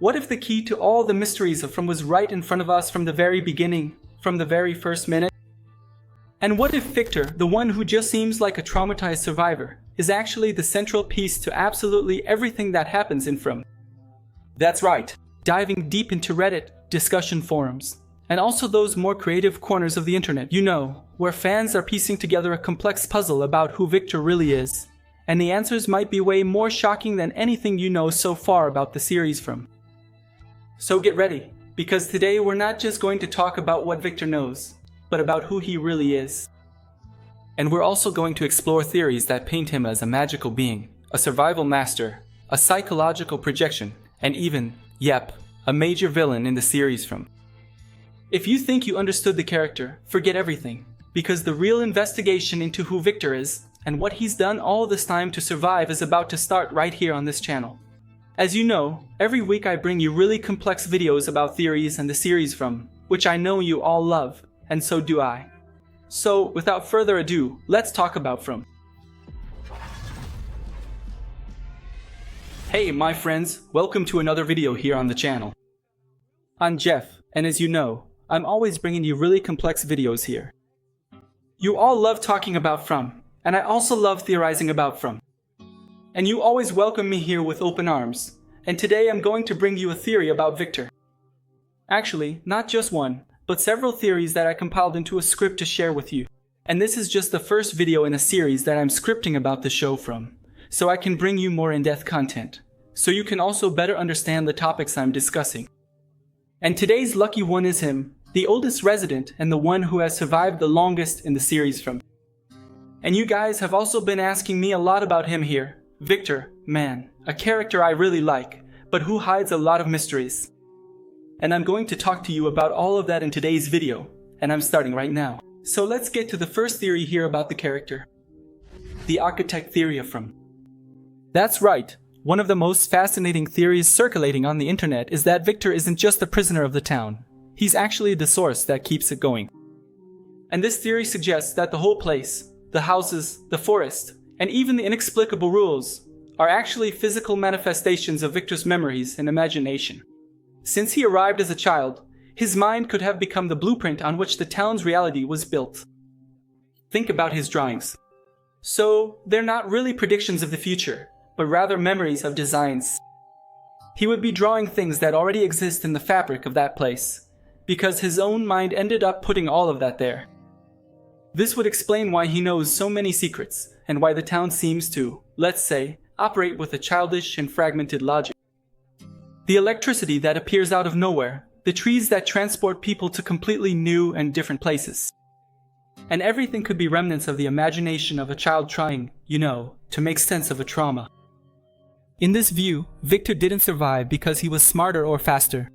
What if the key to all the mysteries of From was right in front of us from the very beginning, from the very first minute? And what if Victor, the one who just seems like a traumatized survivor, is actually the central piece to absolutely everything that happens in From? That's right, diving deep into Reddit, discussion forums, and also those more creative corners of the internet, where fans are piecing together a complex puzzle about who Victor really is. And the answers might be way more shocking than anything you know so far about the series From. So get ready, because today we're not just going to talk about what Victor knows, but about who he really is. And we're also going to explore theories that paint him as a magical being, a survival master, a psychological projection, and even, a major villain in the series From. If you think you understood the character, forget everything, because the real investigation into who Victor is and what he's done all this time to survive is about to start right here on this channel. As you know, every week I bring you really complex videos about theories and the series From, which I know you all love, and so do I. So, without further ado, let's talk about From. Hey my friends, welcome to another video here on the channel. I'm Jeff, and as you know, I'm always bringing you really complex videos here. You all love talking about From, and I also love theorizing about From. And you always welcome me here with open arms, and today I'm going to bring you a theory about Victor. Actually, not just one, but several theories that I compiled into a script to share with you. And this is just the first video in a series that I'm scripting about the show From, so I can bring you more in-depth content, so you can also better understand the topics I'm discussing. And today's lucky one is him, the oldest resident and the one who has survived the longest in the series From. And you guys have also been asking me a lot about him here. Victor, man, a character I really like, but who hides a lot of mysteries. And I'm going to talk to you about all of that in today's video, and I'm starting right now. So let's get to the first theory here about the character. The architect theory of From. That's right, one of the most fascinating theories circulating on the internet is that Victor isn't just a prisoner of the town. He's actually the source that keeps it going. And this theory suggests that the whole place, the houses, the forest, and even the inexplicable rules are actually physical manifestations of Victor's memories and imagination. Since he arrived as a child, his mind could have become the blueprint on which the town's reality was built. Think about his drawings. So, they're not really predictions of the future, but rather memories of designs. He would be drawing things that already exist in the fabric of that place, because his own mind ended up putting all of that there. This would explain why he knows so many secrets, and why the town seems to, let's say, operate with a childish and fragmented logic. The electricity that appears out of nowhere, the trees that transport people to completely new and different places. And everything could be remnants of the imagination of a child trying, to make sense of a trauma. In this view, Victor didn't survive because he was smarter or faster.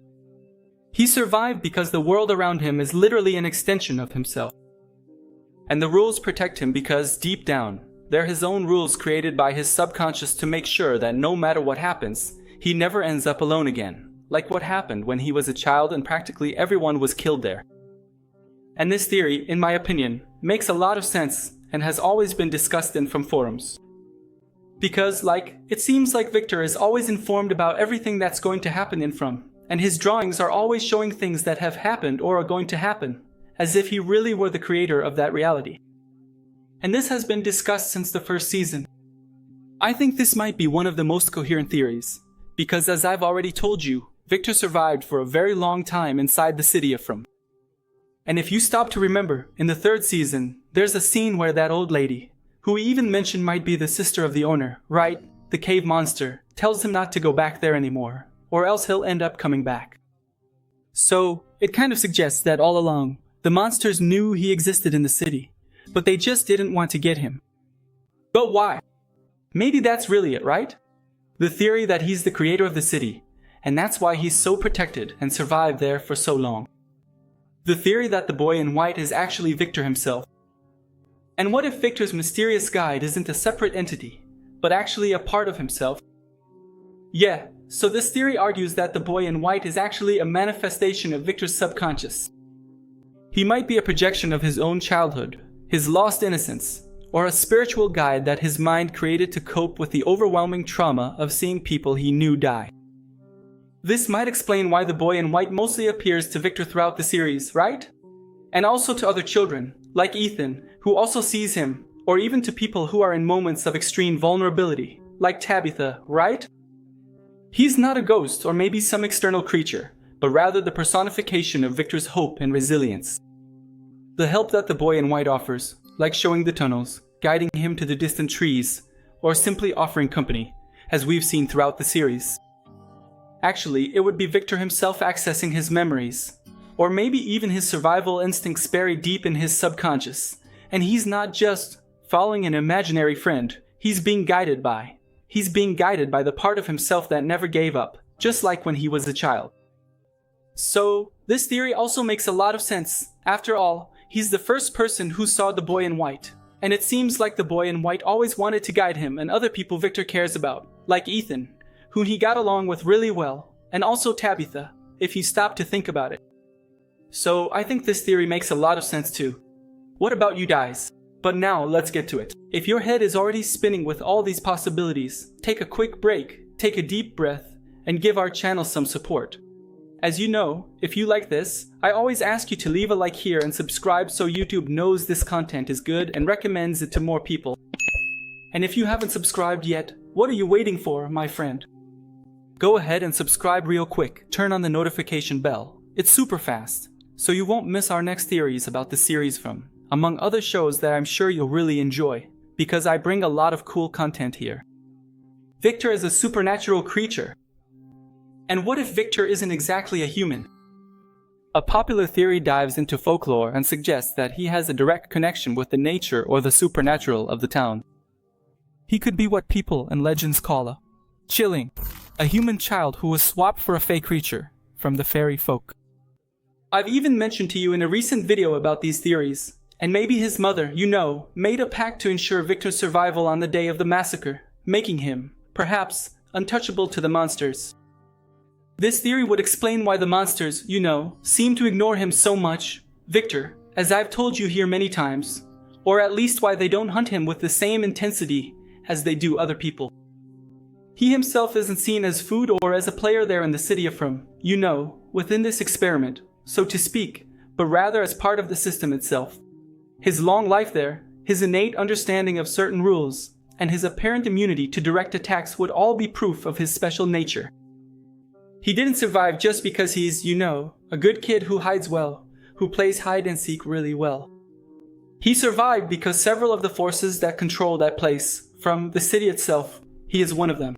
He survived because the world around him is literally an extension of himself. And the rules protect him because, deep down, they're his own rules created by his subconscious to make sure that no matter what happens, he never ends up alone again, like what happened when he was a child and practically everyone was killed there. And this theory, in my opinion, makes a lot of sense and has always been discussed in From forums. Because, it seems like Victor is always informed about everything that's going to happen in From, and his drawings are always showing things that have happened or are going to happen, as if he really were the creator of that reality. And this has been discussed since the first season. I think this might be one of the most coherent theories, because as I've already told you, Victor survived for a very long time inside the city of From. And if you stop to remember, in the third season, there's a scene where that old lady, who we even mentioned might be the sister of the owner, right, the cave monster, tells him not to go back there anymore, or else he'll end up coming back. So, it kind of suggests that all along, the monsters knew he existed in the city, but they just didn't want to get him. But why? Maybe that's really it, right? The theory that he's the creator of the city, and that's why he's so protected and survived there for so long. The theory that the boy in white is actually Victor himself. And what if Victor's mysterious guide isn't a separate entity, but actually a part of himself? Yeah, so this theory argues that the boy in white is actually a manifestation of Victor's subconscious. He might be a projection of his own childhood, his lost innocence, or a spiritual guide that his mind created to cope with the overwhelming trauma of seeing people he knew die. This might explain why the boy in white mostly appears to Victor throughout the series, right? And also to other children, like Ethan, who also sees him, or even to people who are in moments of extreme vulnerability, like Tabitha, right? He's not a ghost or maybe some external creature, but rather the personification of Victor's hope and resilience. The help that the boy in white offers, like showing the tunnels, guiding him to the distant trees, or simply offering company, as we've seen throughout the series. Actually, it would be Victor himself accessing his memories, or maybe even his survival instincts buried deep in his subconscious, and he's not just following an imaginary friend, he's being guided by the part of himself that never gave up, just like when he was a child. So, this theory also makes a lot of sense. After all, he's the first person who saw the boy in white, and it seems like the boy in white always wanted to guide him and other people Victor cares about, like Ethan, whom he got along with really well, and also Tabitha, if you stop to think about it. So, I think this theory makes a lot of sense too. What about you guys? But now, let's get to it. If your head is already spinning with all these possibilities, take a quick break, take a deep breath, and give our channel some support. As you know, if you like this, I always ask you to leave a like here and subscribe so YouTube knows this content is good and recommends it to more people. And if you haven't subscribed yet, what are you waiting for, my friend? Go ahead and subscribe real quick. Turn on the notification bell. It's super fast, so you won't miss our next theories about the series from, among other shows that I'm sure you'll really enjoy, because I bring a lot of cool content here. Victor is a supernatural creature. And what if Victor isn't exactly a human? A popular theory dives into folklore and suggests that he has a direct connection with the nature or the supernatural of the town. He could be what people and legends call a chilling, a human child who was swapped for a fey creature from the fairy folk. I've even mentioned to you in a recent video about these theories, and maybe his mother, you know, made a pact to ensure Victor's survival on the day of the massacre, making him, perhaps, untouchable to the monsters. This theory would explain why the monsters, you know, seem to ignore him so much, Victor, as I've told you here many times, or at least why they don't hunt him with the same intensity as they do other people. He himself isn't seen as food or as a player there in the city of From, you know, within this experiment, so to speak, but rather as part of the system itself. His long life there, his innate understanding of certain rules, and his apparent immunity to direct attacks would all be proof of his special nature. He didn't survive just because he's, you know, a good kid who hides well, who plays hide and seek really well. He survived because several of the forces that control that place, from the city itself, he is one of them.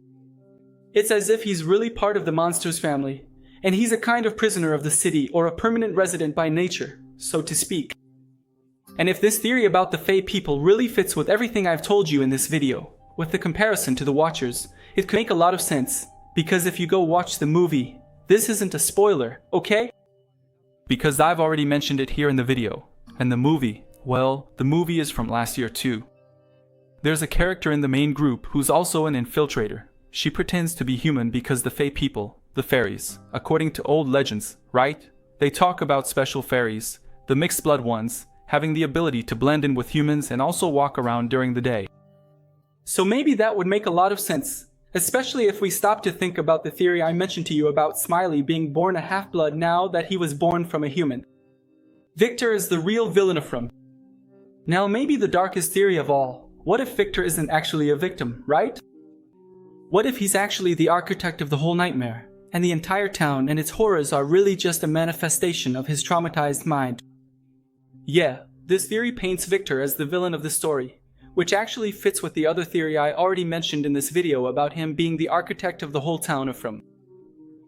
It's as if he's really part of the monster's family, and he's a kind of prisoner of the city or a permanent resident by nature, so to speak. And if this theory about the Fae people really fits with everything I've told you in this video, with the comparison to the Watchers, it could make a lot of sense. Because if you go watch the movie, this isn't a spoiler, okay? Because I've already mentioned it here in the video. And the movie, well, the movie is from last year too. There's a character in the main group who's also an infiltrator. She pretends to be human because the Fae people, the fairies, according to old legends, right? They talk about special fairies, the mixed blood ones, having the ability to blend in with humans and also walk around during the day. So maybe that would make a lot of sense. Especially if we stop to think about the theory I mentioned to you about Smiley being born a half-blood now that he was born from a human. Victor is the real villain of From. Now maybe the darkest theory of all, what if Victor isn't actually a victim, right? What if he's actually the architect of the whole nightmare, and the entire town and its horrors are really just a manifestation of his traumatized mind? Yeah, this theory paints Victor as the villain of the story, which actually fits with the other theory I already mentioned in this video about him being the architect of the whole town of From.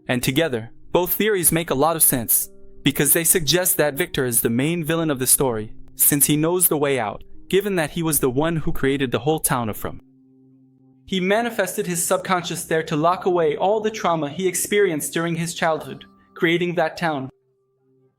And together, both theories make a lot of sense, because they suggest that Victor is the main villain of the story, since he knows the way out, given that he was the one who created the whole town of From. He manifested his subconscious there to lock away all the trauma he experienced during his childhood, creating that town.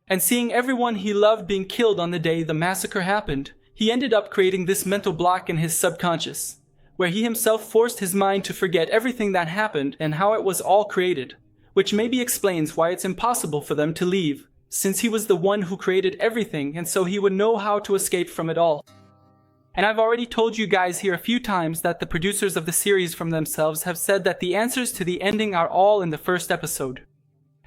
And seeing everyone he loved being killed on the day the massacre happened, he ended up creating this mental block in his subconscious, where he himself forced his mind to forget everything that happened and how it was all created, which maybe explains why it's impossible for them to leave, since he was the one who created everything and so he would know how to escape from it all. And I've already told you guys here a few times that the producers of the series from themselves have said that the answers to the ending are all in the first episode.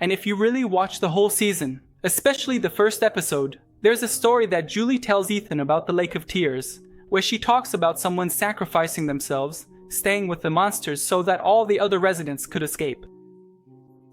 And if you really watch the whole season, especially the first episode, there's a story that Julie tells Ethan about the Lake of Tears, where she talks about someone sacrificing themselves, staying with the monsters so that all the other residents could escape.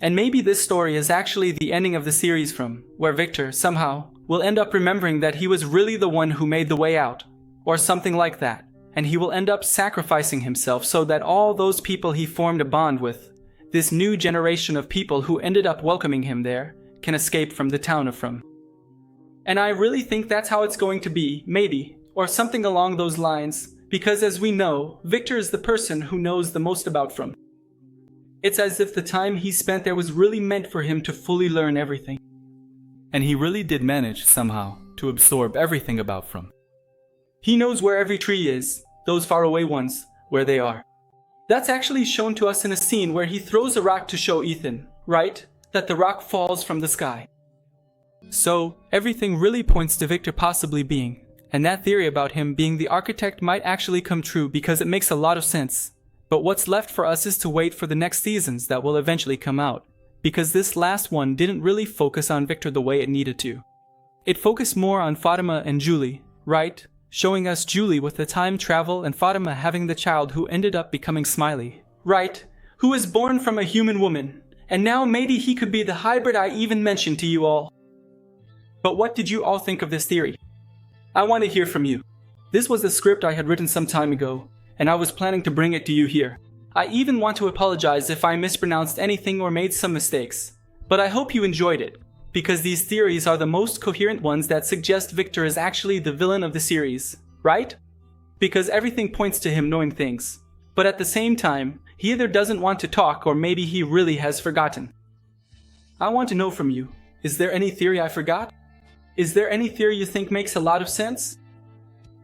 And maybe this story is actually the ending of the series from where Victor, somehow, will end up remembering that he was really the one who made the way out, or something like that, and he will end up sacrificing himself so that all those people he formed a bond with, this new generation of people who ended up welcoming him there, can escape from the town of From. And I really think that's how it's going to be, maybe, or something along those lines, because as we know, Victor is the person who knows the most about From. It's as if the time he spent there was really meant for him to fully learn everything. And he really did manage, somehow, to absorb everything about From. He knows where every tree is, those faraway ones, where they are. That's actually shown to us in a scene where he throws a rock to show Ethan, right? That the rock falls from the sky. So, everything really points to Victor possibly being, and that theory about him being the architect might actually come true because it makes a lot of sense. But what's left for us is to wait for the next seasons that will eventually come out, because this last one didn't really focus on Victor the way it needed to. It focused more on Fatima and Julie, right? Showing us Julie with the time travel and Fatima having the child who ended up becoming Smiley, right? Who was born from a human woman, and now maybe he could be the hybrid I even mentioned to you all. But what did you all think of this theory? I want to hear from you. This was a script I had written some time ago, and I was planning to bring it to you here. I even want to apologize if I mispronounced anything or made some mistakes, but I hope you enjoyed it, because these theories are the most coherent ones that suggest Victor is actually the villain of the series, right? Because everything points to him knowing things, but at the same time, he either doesn't want to talk or maybe he really has forgotten. I want to know from you, is there any theory I forgot? Is there any theory you think makes a lot of sense?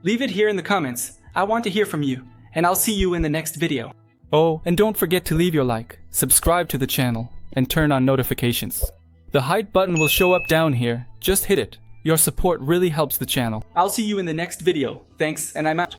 Leave it here in the comments. I want to hear from you, and I'll see you in the next video. Oh, and don't forget to leave your like, subscribe to the channel, and turn on notifications. The hide button will show up down here. Just hit it. Your support really helps the channel. I'll see you in the next video. Thanks, and I'm out.